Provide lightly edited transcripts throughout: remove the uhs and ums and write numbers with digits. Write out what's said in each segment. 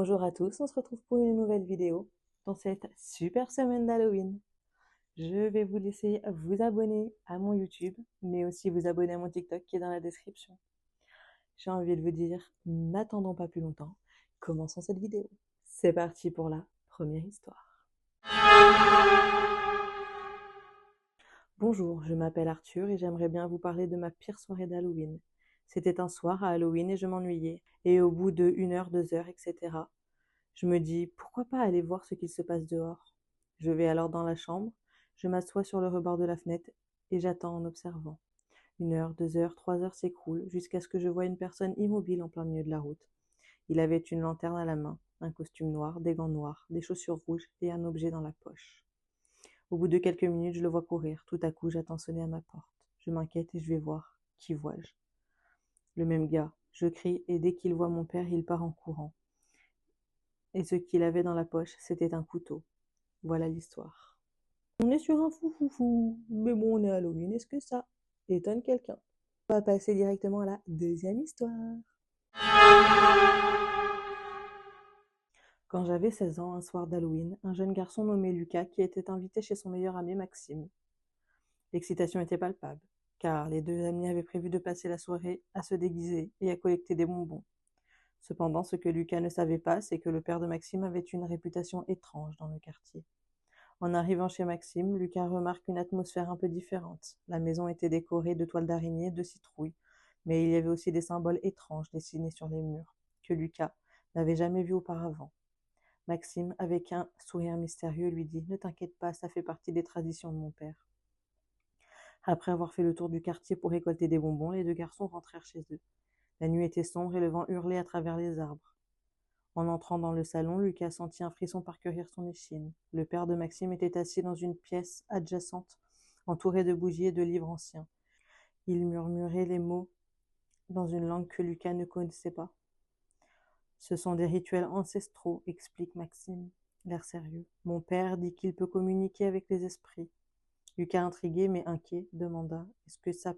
Bonjour à tous, on se retrouve pour une nouvelle vidéo dans cette super semaine d'Halloween. Je vais vous laisser vous abonner à mon YouTube, mais aussi vous abonner à mon TikTok qui est dans la description. J'ai envie de vous dire, n'attendons pas plus longtemps, commençons cette vidéo. C'est parti pour la première histoire. Bonjour, je m'appelle Arthur et j'aimerais bien vous parler de ma pire soirée d'Halloween. C'était un soir à Halloween et je m'ennuyais, et au bout de 1 heure, 2 heures, etc., je me dis, pourquoi pas aller voir ce qu'il se passe dehors? Je vais alors dans la chambre, je m'assois sur le rebord de la fenêtre et j'attends en observant. 1 heure, 2 heures, 3 heures s'écoulent jusqu'à ce que je voie une personne immobile en plein milieu de la route. Il avait une lanterne à la main, un costume noir, des gants noirs, des chaussures rouges et un objet dans la poche. Au bout de quelques minutes, je le vois courir. Tout à coup, j'entends sonner à ma porte. Je m'inquiète et je vais voir. Qui vois-je? Le même gars. Je crie et dès qu'il voit mon père, il part en courant. Et ce qu'il avait dans la poche, c'était un couteau. Voilà l'histoire. On est sur un fou, mais bon, on est Halloween, est-ce que ça étonne quelqu'un? On va passer directement à la deuxième histoire. Quand j'avais 16 ans, un soir d'Halloween, un jeune garçon nommé Lucas qui était invité chez son meilleur ami Maxime. L'excitation était palpable, car les deux amis avaient prévu de passer la soirée à se déguiser et à collecter des bonbons. Cependant, ce que Lucas ne savait pas, c'est que le père de Maxime avait une réputation étrange dans le quartier. En arrivant chez Maxime, Lucas remarque une atmosphère un peu différente. La maison était décorée de toiles d'araignée, de citrouilles, mais il y avait aussi des symboles étranges dessinés sur les murs, que Lucas n'avait jamais vus auparavant. Maxime, avec un sourire mystérieux, lui dit « Ne t'inquiète pas, ça fait partie des traditions de mon père ». Après avoir fait le tour du quartier pour récolter des bonbons, les deux garçons rentrèrent chez eux. La nuit était sombre et le vent hurlait à travers les arbres. En entrant dans le salon, Lucas sentit un frisson parcourir son échine. Le père de Maxime était assis dans une pièce adjacente, entouré de bougies et de livres anciens. Il murmurait les mots dans une langue que Lucas ne connaissait pas. « Ce sont des rituels ancestraux, explique Maxime, l'air sérieux. Mon père dit qu'il peut communiquer avec les esprits. » Lucas, intrigué mais inquiet, demanda « Est-ce que ça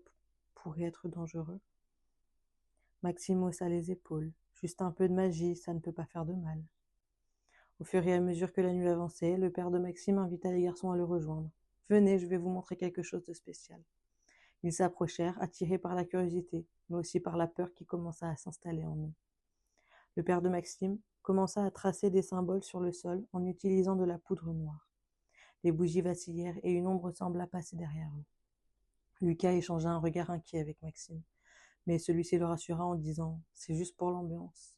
pourrait être dangereux ?» Maxime haussa les épaules. « Juste un peu de magie, ça ne peut pas faire de mal. » Au fur et à mesure que la nuit avançait, le père de Maxime invita les garçons à le rejoindre. « Venez, je vais vous montrer quelque chose de spécial. » Ils s'approchèrent, attirés par la curiosité, mais aussi par la peur qui commença à s'installer en eux. Le père de Maxime commença à tracer des symboles sur le sol en utilisant de la poudre noire. Les bougies vacillèrent et une ombre sembla passer derrière eux. Lucas échangea un regard inquiet avec Maxime, mais celui-ci le rassura en disant « C'est juste pour l'ambiance. »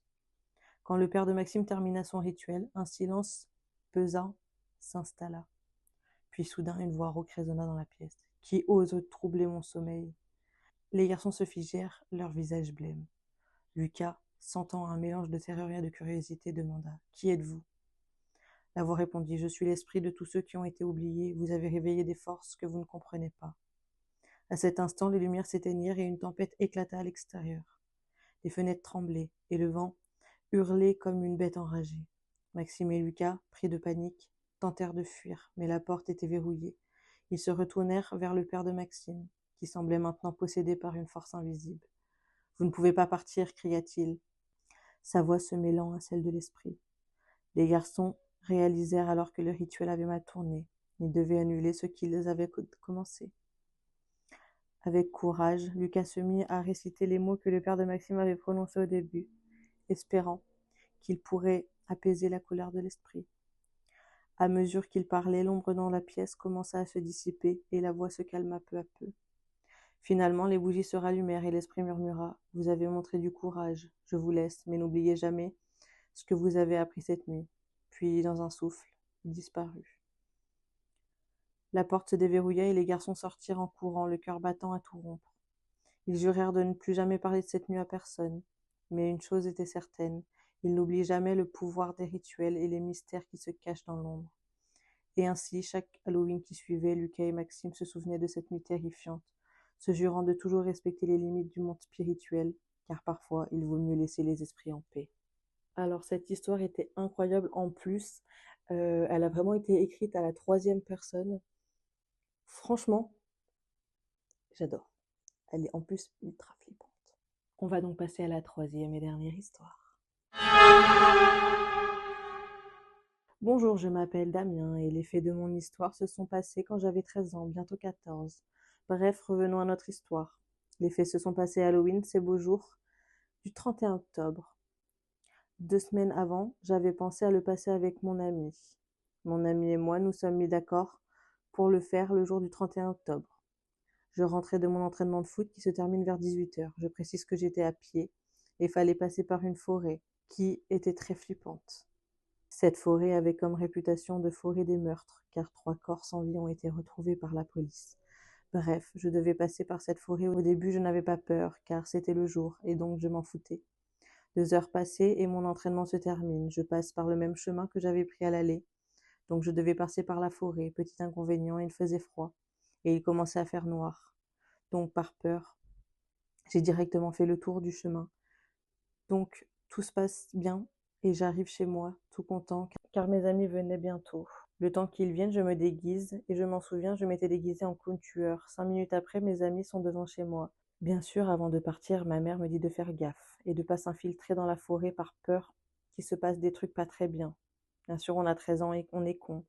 Quand le père de Maxime termina son rituel, un silence pesant s'installa. Puis soudain, une voix rauque résonna dans la pièce. « Qui ose troubler mon sommeil ?» Les garçons se figèrent, leur visage blême. Lucas, sentant un mélange de terreur et de curiosité, demanda « Qui êtes-vous » La voix répondit « Je suis l'esprit de tous ceux qui ont été oubliés. Vous avez réveillé des forces que vous ne comprenez pas. » À cet instant, les lumières s'éteignirent et une tempête éclata à l'extérieur. Les fenêtres tremblaient et le vent hurlait comme une bête enragée. Maxime et Lucas, pris de panique, tentèrent de fuir, mais la porte était verrouillée. Ils se retournèrent vers le père de Maxime, qui semblait maintenant possédé par une force invisible. « Vous ne pouvez pas partir, cria-t-il, sa voix se mêlant à celle de l'esprit. Les garçons réalisèrent alors que le rituel avait mal tourné. Ils devaient annuler ce qu'ils avaient commencé. Avec courage, Lucas se mit à réciter les mots que le père de Maxime avait prononcés au début, espérant qu'il pourrait apaiser la colère de l'esprit. À mesure qu'il parlait, l'ombre dans la pièce commença à se dissiper et la voix se calma peu à peu. Finalement, les bougies se rallumèrent et l'esprit murmura « Vous avez montré du courage, je vous laisse, mais n'oubliez jamais ce que vous avez appris cette nuit. » Puis, dans un souffle, il disparut. La porte se déverrouilla et les garçons sortirent en courant, le cœur battant à tout rompre. Ils jurèrent de ne plus jamais parler de cette nuit à personne. Mais une chose était certaine, ils n'oublient jamais le pouvoir des rituels et les mystères qui se cachent dans l'ombre. Et ainsi, chaque Halloween qui suivait, Lucas et Maxime se souvenaient de cette nuit terrifiante, se jurant de toujours respecter les limites du monde spirituel, car parfois, il vaut mieux laisser les esprits en paix. Alors, cette histoire était incroyable. En plus, elle a vraiment été écrite à la 3e personne. Franchement, j'adore. Elle est en plus ultra flippante. On va donc passer à la 3e et dernière histoire. Bonjour, je m'appelle Damien et les faits de mon histoire se sont passés quand j'avais 13 ans, bientôt 14. Bref, revenons à notre histoire. Les faits se sont passés à Halloween, ces beaux jours du 31 octobre. 2 semaines avant, j'avais pensé à le passer avec mon ami. Mon ami et moi nous sommes mis d'accord pour le faire le jour du 31 octobre. Je rentrais de mon entraînement de foot qui se termine vers 18 heures. Je précise que j'étais à pied et fallait passer par une forêt qui était très flippante. Cette forêt avait comme réputation de forêt des meurtres, car 3 corps sans vie ont été retrouvés par la police. Bref, je devais passer par cette forêt. Au début, je n'avais pas peur, car c'était le jour, et donc je m'en foutais. 2 heures passées et mon entraînement se termine. Je passe par le même chemin que j'avais pris à l'aller, donc je devais passer par la forêt. Petit inconvénient, il faisait froid, et il commençait à faire noir. Donc, par peur, j'ai directement fait le tour du chemin. Donc, tout se passe bien, et j'arrive chez moi, tout content, car mes amis venaient bientôt. Le temps qu'ils viennent, je me déguise, et je m'en souviens, je m'étais déguisée en clown tueur. 5 minutes après, mes amis sont devant chez moi. Bien sûr, avant de partir, ma mère me dit de faire gaffe, et de pas s'infiltrer dans la forêt par peur qu'il se passe des trucs pas très bien. Bien sûr, on a 13 ans et on est con,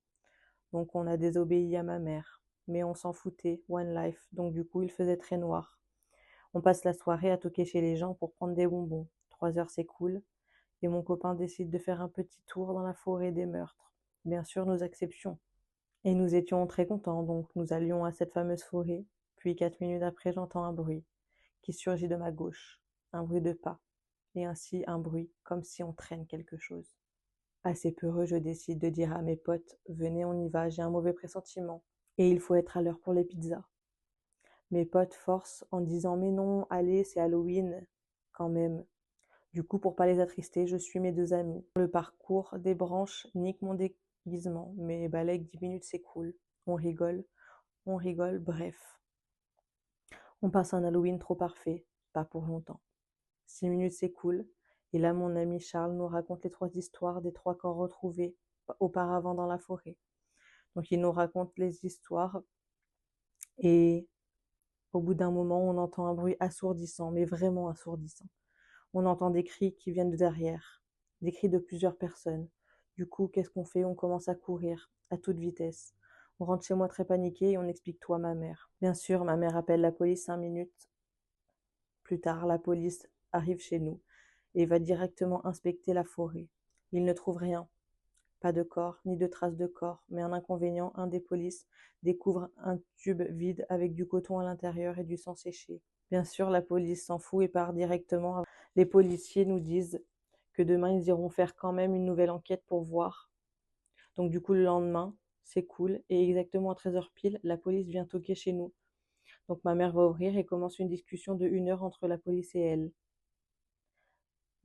donc on a désobéi à ma mère. Mais on s'en foutait, one life, donc du coup, il faisait très noir. On passe la soirée à toquer chez les gens pour prendre des bonbons. 3 heures s'écoulent, et mon copain décide de faire un petit tour dans la forêt des meurtres. Bien sûr, nous acceptions. Et nous étions très contents, donc nous allions à cette fameuse forêt. Puis 4 minutes après, j'entends un bruit qui surgit de ma gauche, un bruit de pas, et ainsi un bruit comme si on traîne quelque chose. Assez peureux, je décide de dire à mes potes, venez, on y va, j'ai un mauvais pressentiment, et il faut être à l'heure pour les pizzas. Mes potes forcent en disant, mais non, allez, c'est Halloween, quand même. Du coup, pour pas les attrister, je suis mes 2 amis. Le parcours des branches nique mon déguisement, mais balèque 10 minutes s'écoulent. On rigole, bref. On passe un Halloween trop parfait, pas pour longtemps. 6 minutes s'écoulent, et là mon ami Charles nous raconte les 3 histoires des 3 corps retrouvés auparavant dans la forêt. Donc il nous raconte les histoires, et au bout d'un moment, on entend un bruit assourdissant, mais vraiment assourdissant. On entend des cris qui viennent de derrière, des cris de plusieurs personnes. Du coup, qu'est-ce qu'on fait? On commence à courir, à toute vitesse. On rentre chez moi très paniqué et on explique tout à ma mère. Bien sûr, ma mère appelle la police 5 minutes plus tard. La police arrive chez nous et va directement inspecter la forêt. Ils ne trouvent rien. Pas de corps, ni de traces de corps, mais un inconvénient, un des polices découvre un tube vide avec du coton à l'intérieur et du sang séché. Bien sûr, la police s'en fout et part directement. Les policiers nous disent que demain, ils iront faire quand même une nouvelle enquête pour voir. Donc du coup, le lendemain, c'est cool. Et exactement à 13 heures pile, la police vient toquer chez nous. Donc ma mère va ouvrir et commence une discussion de 1 heure entre la police et elle.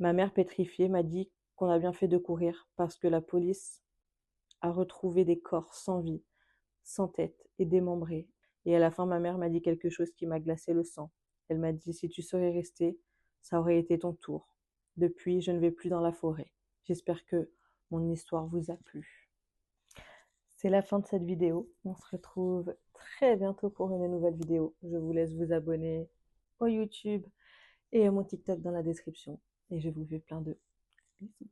Ma mère, pétrifiée, m'a dit qu'on a bien fait de courir parce que la police a retrouvé des corps sans vie, sans tête et démembrés. Et à la fin, ma mère m'a dit quelque chose qui m'a glacé le sang. Elle m'a dit, si tu serais resté, ça aurait été ton tour. Depuis, je ne vais plus dans la forêt. J'espère que mon histoire vous a plu. C'est la fin de cette vidéo. On se retrouve très bientôt pour une nouvelle vidéo. Je vous laisse vous abonner au YouTube et à mon TikTok dans la description. Et je vous fais plein de bisous.